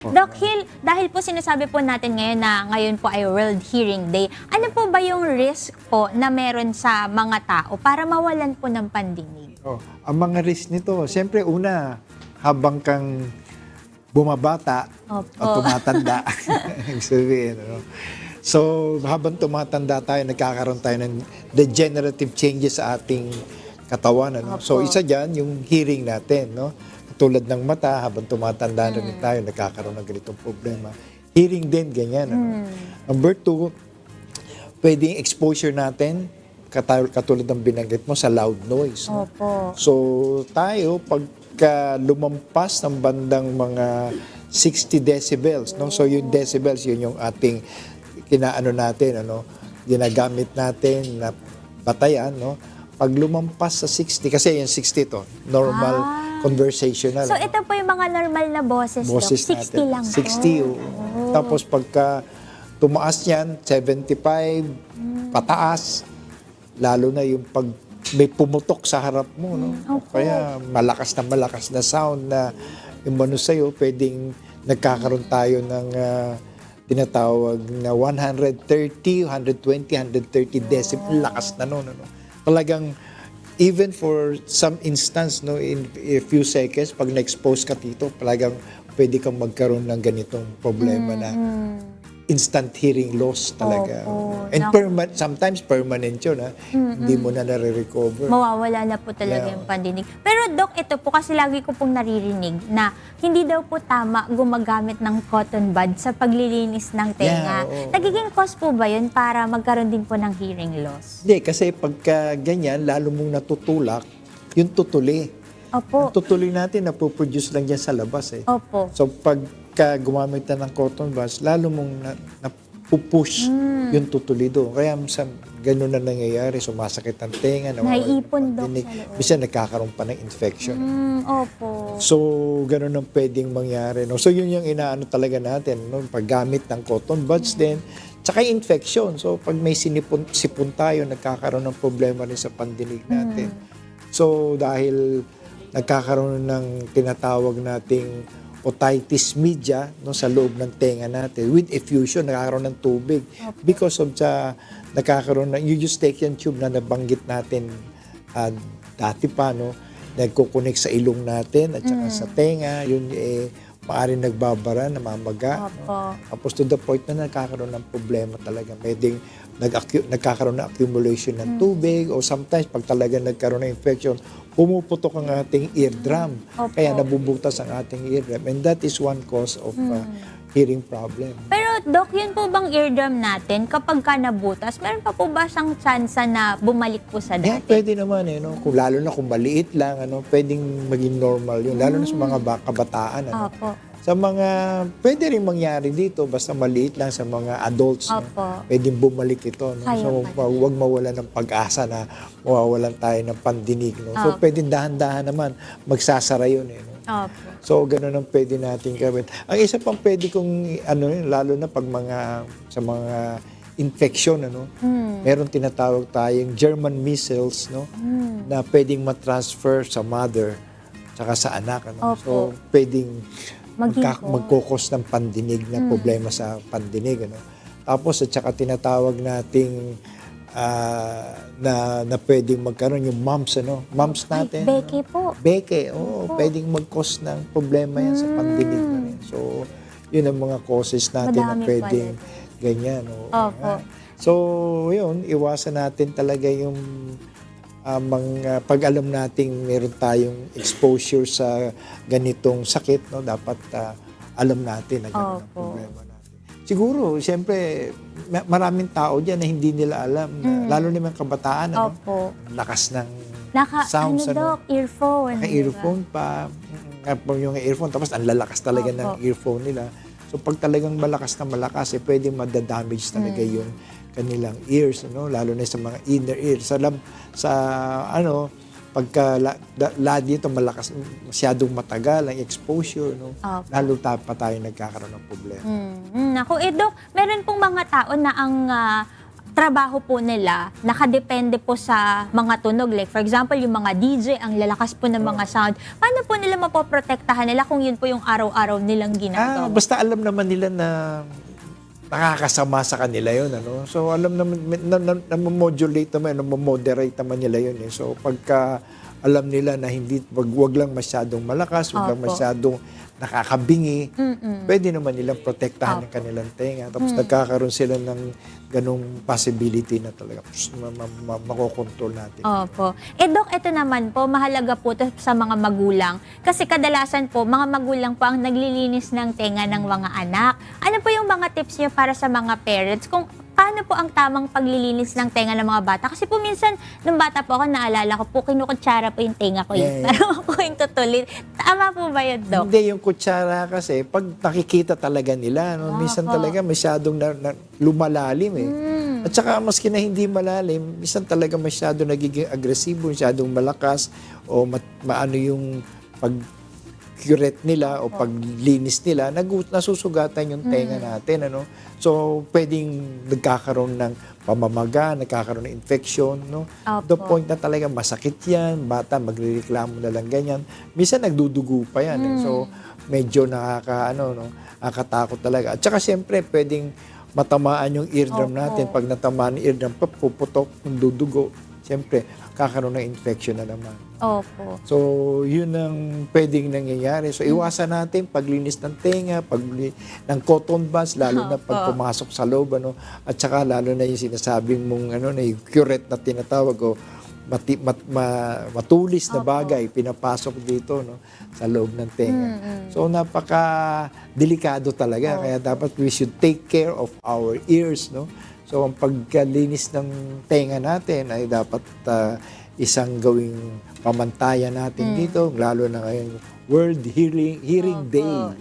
Doc Hill, dahil po sinasabi po natin ngayon na ngayon po ay World Hearing Day, ano po ba yung risk po na meron sa mga tao para mawalan po ng pandinig? Ang mga risk nito, siyempre una, habang kang bumabata o tumatanda, ibig sabihin, ano? So, habang tumatanda tayo, nagkakaroon tayo ng degenerative changes sa ating katawan. Ano? So, isa dyan, yung hearing natin, no? Tulad ng mata, habang tumatanda na rin tayo, nagkakaroon ng ganitong problema. Hearing din, ganyan. Ano? Number two, pwedeng exposure natin, katulad ng binanggit mo, sa loud noise. No? Opo. So, tayo, pagka lumampas ng bandang mga 60 decibels, no? So, yung decibels, yun yung ating kinaano natin, ano? Ginagamit natin na batayan, no? Pag lumampas sa 60, kasi yung 60 to, normal, conversational. So, ito po yung mga normal na boses, Doc? 60 natin. lang 60, po. Tapos pagka tumaas yan, 75, pataas, lalo na yung pag may pumutok sa harap mo, no? Kaya malakas na sound na yung mano sa'yo, pwedeng nagkakaroon tayo ng tinatawag na 130, 120, 130 decibel, lakas na no. Talagang even for some instance, no, in a few seconds, pag na-expose ka dito, talagang pwede kang magkaroon ng ganitong problema na instant hearing loss talaga. And sometimes permanent yun, ha? Hindi mo na nare-recover. Mawawala na po talaga yung pandinig. Pero Doc, ito po kasi lagi ko pong naririnig na hindi daw po tama gumagamit ng cotton bud sa paglilinis ng tenga. Nagiging cause po ba yun para magkaroon din po ng hearing loss? Hindi, kasi pagka ganyan, lalo mong natutulak, yung tutuli. Opo. Ang tutuli natin, napoproduce lang yan sa labas. Opo. So pagka gumamit na ng cotton buds, lalo mong napupush yung tutuli doon. Kaya ganun na nangyayari, sumasakit ang tenga, naiipon daw sa loob. Bisa nagkakaroon pa ng infection. Opo. So, ganun ang pwedeng mangyari. No? So, yun yung inaano talaga natin, no? Paggamit ng cotton buds din, tsaka infection. So, pag may sipon tayo, nagkakaroon ng problema rin sa pandinig natin. So, dahil nagkakaroon ng tinatawag nating otitis media, no, sa loob ng tenga natin. With effusion, nagkakaroon ng tubig. Because of nagkakaroon ng, you just take yung tube na nabanggit natin dati pa, no, nagkukunik sa ilong natin at saka sa tenga, yun maaaring nagbabara, namamaga. No? Tapos to the point na nagkakaroon ng problema talaga. Pwedeng nagkakaroon ng accumulation ng tubig o sometimes pag talaga nagkaroon ng infection, pumuputok ang ating eardrum. Kaya nabubutas ang ating eardrum. And that is one cause of hearing problem. Pero Doc, yun po bang eardrum natin, kapag ka nabutas, meron pa po ba siyang tsansa na bumalik po sa dati? Pwede naman, no? Lalo na kung maliit lang, ano, pwedeng maging normal yun. Lalo na sa mga kabataan. Ano? Sa mga, pwede rin mangyari dito, basta maliit lang sa mga adults. No? Pwedeng bumalik ito. No? So, huwag mawala ng pag-asa na mawawalan tayo ng pandinig. No? So, pwedeng dahan-dahan naman, magsasara yun. No? So, ganun ang pwede natin gawin. Ang isa pang pwede kong, lalo na pag sa mga infection, meron tinatawag tayong German measles, no? Na pwedeng matransfer sa mother tsaka sa anak. So, pwedeng magkukos ng pandinig na problema sa pandinig. Tapos, at saka tinatawag nating na pwedeng magkaroon yung mumps, mumps natin. Beke po. Beke, pwedeng mag-cause ng problema yan sa pandinig na rin. So, yun ang mga causes natin na pwedeng ganyan. So, yun, iwasan natin talaga yung pag alam nating meron tayong exposure sa ganitong sakit, no, dapat alam natin na ganun ang problema natin. Siguro, siyempre, maraming tao dyan na hindi nila alam, lalo na yung kabataan, lakas ng sounds. Doc, earphone. Earphone pa, yung earphone, tapos ang lalakas talaga ng earphone nila. So, pag talagang malakas na malakas, pwede madadamage talaga yung kanilang ears, lalo na sa mga inner ears. Pagka dito malakas, masyadong matagal ang exposure, lalo pa tayo nagkakaroon ng problema. Naku, Doc, meron pong mga tao na ang trabaho po nila nakadepende po sa mga tunog. Like for example, yung mga DJ, ang lalakas po ng mga sound. Paano po nila mapoprotektahan nila kung yun po yung araw-araw nilang ginagawa? Basta alam naman nila na nakakasama sa kanila yun. Ano? So alam naman, na-modulate naman, na-moderate naman nila yun. Eh. So pagka alam nila na hindi, wag lang masyadong malakas, wag lang masyadong nakakabingi, pwede naman nilang protektahan ng kanilang tenga. Tapos nagkakaroon sila ng ganong possibility na talaga makokontrol natin. Opo. Doc, ito naman po, mahalaga po to sa mga magulang. Kasi kadalasan po, mga magulang po ang naglilinis ng tenga ng mga anak. Ano po yung mga tips niyo para sa mga parents kung paano po ang tamang paglilinis ng tenga ng mga bata? Kasi po minsan, nung bata po ako, naalala ko po, kinukutsara po yung tenga ko. Yeah. Pero ako yung tutulin. Tama po ba yun, Doc? Hindi, yung kutsara kasi, pag nakikita talaga nila, no, minsan talaga masyadong lumalalim eh. At saka maski na hindi malalim, minsan talaga masyadong nagiging agresibo, masyadong malakas, o maano yung pag-curate nila o paglinis nila, nasusugatan yung tenga natin. Ano? So, pwedeng nagkakaroon ng pamamaga, nagkakaroon ng infection. No? The point na talaga masakit yan, bata magrereklamo na lang ganyan. Minsan nagdudugo pa yan. Eh. So, medyo nakakatakot talaga. At saka siyempre, pwedeng matamaan yung eardrum natin. Pag natamaan yung eardrum, puputok, dudugo. Siyempre, kakaroon ng infection na naman. Opo. So, yun ang pwedeng nangyayari. So, iwasan natin paglinis ng tenga, ng cotton buds, lalo na pag pumasok sa loob, ano, at saka lalo na yung sinasabing mong, na yung curette na tinatawag, o matulis na bagay, pinapasok dito, no, sa loob ng tenga. So, napaka-delikado talaga. Kaya dapat we should take care of our ears, no. So, ang pagkalinis ng tenga natin ay dapat isang gawing pamantayan natin dito, lalo na ngayong World Hearing Day.